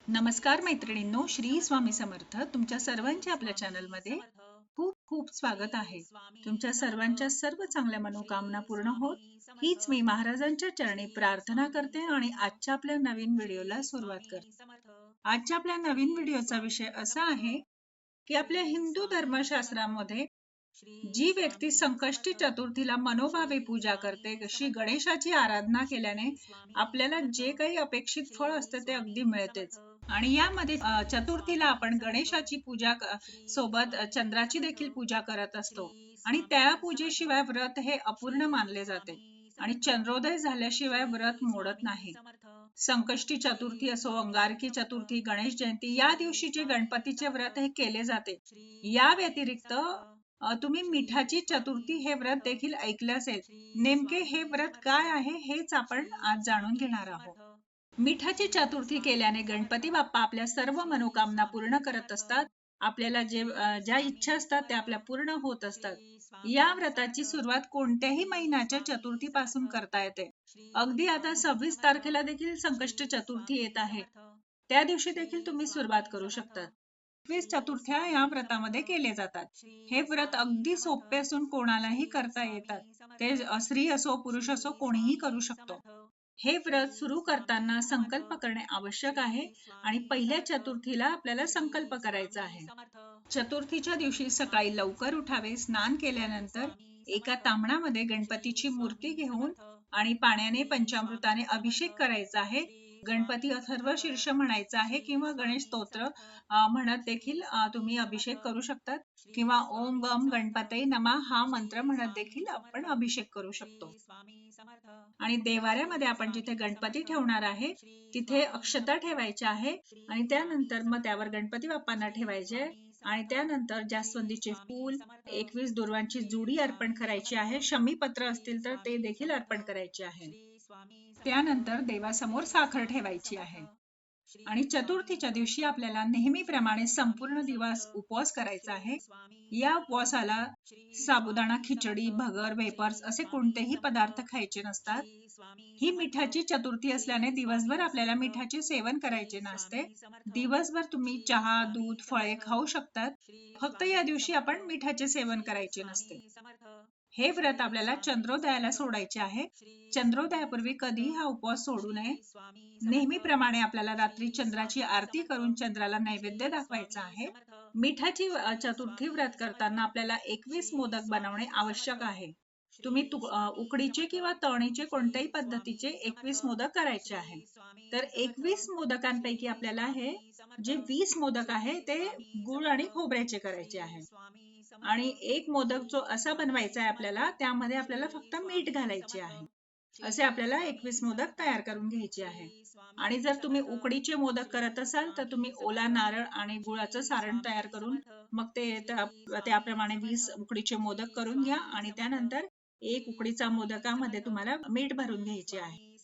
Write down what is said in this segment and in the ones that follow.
नमस्कार मैत्रिणींनो, श्री स्वामी समर्थ. तुमच्या सर्वांचे आपल्या चॅनलमध्ये खूप खूप स्वागत आहे. तुमच्या सर्वांच्या सर्व चांगल्या मनोकामना पूर्ण होत हीच मी महाराजांच्या चरणी प्रार्थना करते आणि आजच्या आपल्या नवीन व्हिडिओला सुरुवात करते. आजच्या आपल्या नवीन व्हिडिओचा विषय असा आहे की आपल्या हिंदू धर्मशास्त्रामध्ये जी व्यक्ती संकष्टी चतुर्थीला मनोभावे पूजा करते, जशी गणेशाची आराधना केल्याने आपल्याला जे काही अपेक्षित फळ असते ते अगदी मिळतेच. आणि यामध्ये चतुर्थीला आपण गणेशाची पूजा सोबत चंद्राची देखील पूजा करत असतो. आणि त्या पूजेशिवाय व्रत हे अपूर्ण मानले जाते आणि चंद्रोदय झाल्याशिवाय व्रत मोडत नाही. संकष्टी चतुर्थी असो, अंगारकी चतुर्थी, गणेश जयंती या दिवशीचे गणपतीचे व्रत हे केले जाते. या व्यतिरिक्त तुम्ही मिठाची चतुर्थी हे व्रत देखील ऐकले असेल. नेमके हे व्रत काय आहे हेच आपण आज जाणून घेणार आहोत. मिठाची चतुर्थी केल्याने गणपती बाप्पा आपल्या सर्व मनोकामना पूर्ण करत असतात. आपल्याला ज्या इच्छा असतात त्या आपल्या पूर्ण होत असतात. या व्रताची सुरुवात कोणत्याही महिन्याच्या चतुर्थी पासून करता येते. अगदी आता 26 तारखेला देखील संकष्ट चतुर्थी येत आहे. त्या दिवशी देखील तुम्ही सुरुवात करू शकता. 21 चतुर्थ्या या व्रतामध्ये केले जातात. हे व्रत अगदी सोपे असून कोणालाही करता येतात. ते स्त्री असो पुरुष असो कोणीही करू शकतो. हे व्रत सुरू करताना संकल्प करणे आवश्यक आहे आणि पहिल्या चतुर्थीला आपल्याला संकल्प करायचा आहे. चतुर्थीच्या दिवशी सकाळी लवकर उठावे, स्नान केल्यानंतर एका तांबणामध्ये गणपतीची मूर्ती घेऊन आणि पाण्याने पंचामृताने अभिषेक करायचा आहे. गणपती अथर्व शीर्ष म्हणायचा आहे किंवा गणेश स्तोत्र म्हणत देखील तुम्ही अभिषेक करू शकतात किंवा ओम गम गणपते नमः हा मंत्र म्हणत देखील आपण अभिषेक करू शकतो. आणि देवाऱ्यामध्ये आपण जिथे गणपती ठेवणार आहे तिथे अक्षता ठेवायच्या आहे आणि त्यानंतर मग त्यावर गणपती बाप्पांना ठेवायचे आणि त्यानंतर जास्वंदीचे फूल, 21 दुर्वांची जुडी अर्पण करायची आहे. शमीपत्र असतील तर ते देखील अर्पण करायचे आहे. त्यानंतर देवासमोर साखर ठेवायची आहे. आणि चतुर्थीच्या दिवशी आपल्याला नेहमीप्रमाणे संपूर्ण दिवस उपवास करायचा आहे. या उपवासाला साबुदाणा खिचडी, भगर, वेपर्स असे कोणतेही पदार्थ खायचे नसतात. ही मिठाची चतुर्थी असल्याने दिवसभर आपल्याला मिठाचे सेवन करायचे नसते. दिवसभर तुम्ही चहा, दूध, फळे खाऊ शकतात. फक्त या दिवशी आपण मिठाचे सेवन करायचे नसते. हे व्रत आपल्याला चंद्रोदयाला सोडायचे आहे. चंद्रोदयापूर्वी कधीही हा उपवास सोडू नये. नेहमीप्रमाणे आपल्याला रात्री चंद्राची आरती करून चंद्राला नैवेद्य दाखवायचा आहे. मिठाची चतुर्थी व्रत करताना आपल्याला 21 मोदक बनवणे आवश्यक आहे. तुम्ही उकडीचे किंवा तळणीचे कोणत्याही पद्धतीचे 21 मोदक करायचे आहे. तर 21 मोदकांपैकी आपल्याला हे जे 20 मोदक आहे ते गुळ आणि खोबऱ्याचे करायचे आहे. आणि एक मोदक जो असा बनवायचा आहे आपल्याला, त्यामध्ये आपल्याला फक्त मीठ घालायचे आहे. असे आपल्याला 21 मोदक तयार करून घ्यायचे आहे. आणि जर तुम्ही उकडीचे मोदक करत असाल तर तुम्ही ओला नारळ आणि गुळाचं सारण तयार करून मग त्याप्रमाणे 20 उकडीचे मोदक करून घ्या आणि त्यानंतर एक उकडीचा मोदकामध्ये तुम्हाला मीठ भरून घ्यायचे आहे.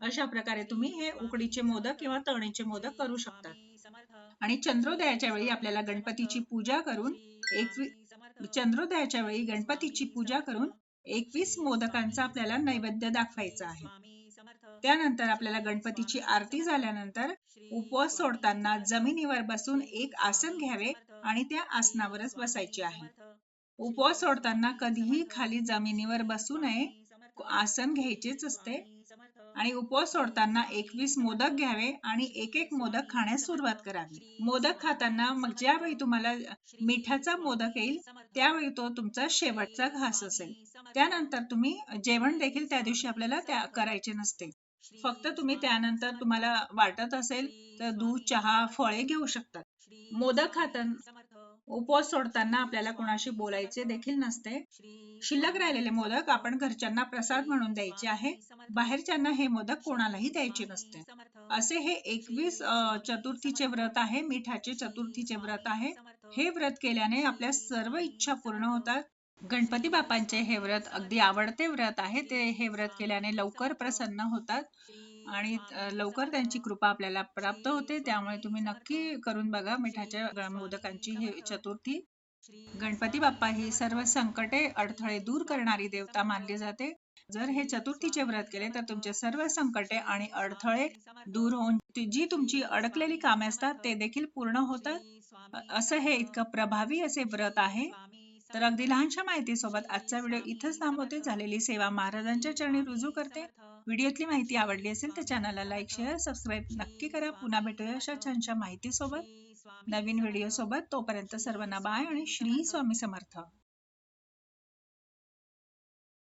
अशा प्रकारे तुम्ही हे उकडीचे मोदक किंवा तळणीचे मोदक करू शकता. आणि चंद्रोदयाच्या वेळी आपल्याला चंद्रोदयाच्या वेळी गणपतीची पूजा करून 21 मोदकांचा आपल्याला नैवेद्य दाखवायचा आहे. त्यानंतर आपल्याला गणपतीची आरती झाल्यानंतर उपवास सोडताना जमिनीवर बसून एक आसन घ्यावे आणि त्या आसनावरच बसायचे आहे. उपवास सोडताना कधीही खाली जमिनीवर बसू नये, आसन घ्यायचेच असते. आणि उपवास सोडताना 21 मोदक घ्यावे आणि एक एक मोदक खाण्यास सुरुवात करावी. मोदक खाताना मग ज्यावेळी तुम्हाला मिठाचा मोदक येईल त्यावेळी तो तुमचा शेवटचा घास असेल. त्यानंतर तुम्ही जेवण देखील त्या दिवशी आपल्याला करायचे नसते. फक्त तुम्ही त्यानंतर तुम्हाला वाटत असेल तर दूध, चहा, फळे घेऊ शकतात. मोदक खाताना उपवास सोडताना आपल्याला कोणाशी बोलायचे देखील नसते. शिल्लक राहिलेले मोदक आपण घरच्यांना प्रसाद म्हणून द्यायचे आहे. बाहेरच्यांना हे मोदक कोणालाही द्यायचे नसते. असे हे 21 चतुर्थीचे व्रत आहे, मिठाचे चतुर्थीचे व्रत आहे. हे व्रत केल्याने आपल्या सर्व इच्छा पूर्ण होतात. गणपती बाप्पांचे हे व्रत अगदी आवडते व्रत आहे. ते हे व्रत केल्याने लवकर प्रसन्न होतात आणि लवकर त्यांची कृपा आपल्याला प्राप्त होते. त्यामुळे तुम्ही नक्की करून बघा मिठाच्या मोदकांची ही चतुर्थी. गणपती बाप्पा ही सर्व संकटे, अडथळे दूर करणारी देवता मानली जाते. जर हे चतुर्थीचे व्रत केले तर तुमचे सर्व संकटे आणि अडथळे दूर होऊन जी तुमची अडकलेली कामे असतात ते देखील पूर्ण होतात. असं हे इतकं प्रभावी असे व्रत आहे. तर अगदी लहानशा माहितीसोबत आजचा व्हिडिओ इथंच थांबवते. झालेली सेवा महाराजांच्या चरणी रुजू करते. व्हिडिओतली माहिती आवडली असेल तर चॅनलला लाईक, शेअर, सबस्क्राईब नक्की करा. पुन्हा भेटूया अशा छानशा माहितीसोबत, नवीन व्हिडिओ सोबत. तोपर्यंत सर्वांना बाय आणि श्री स्वामी समर्थ.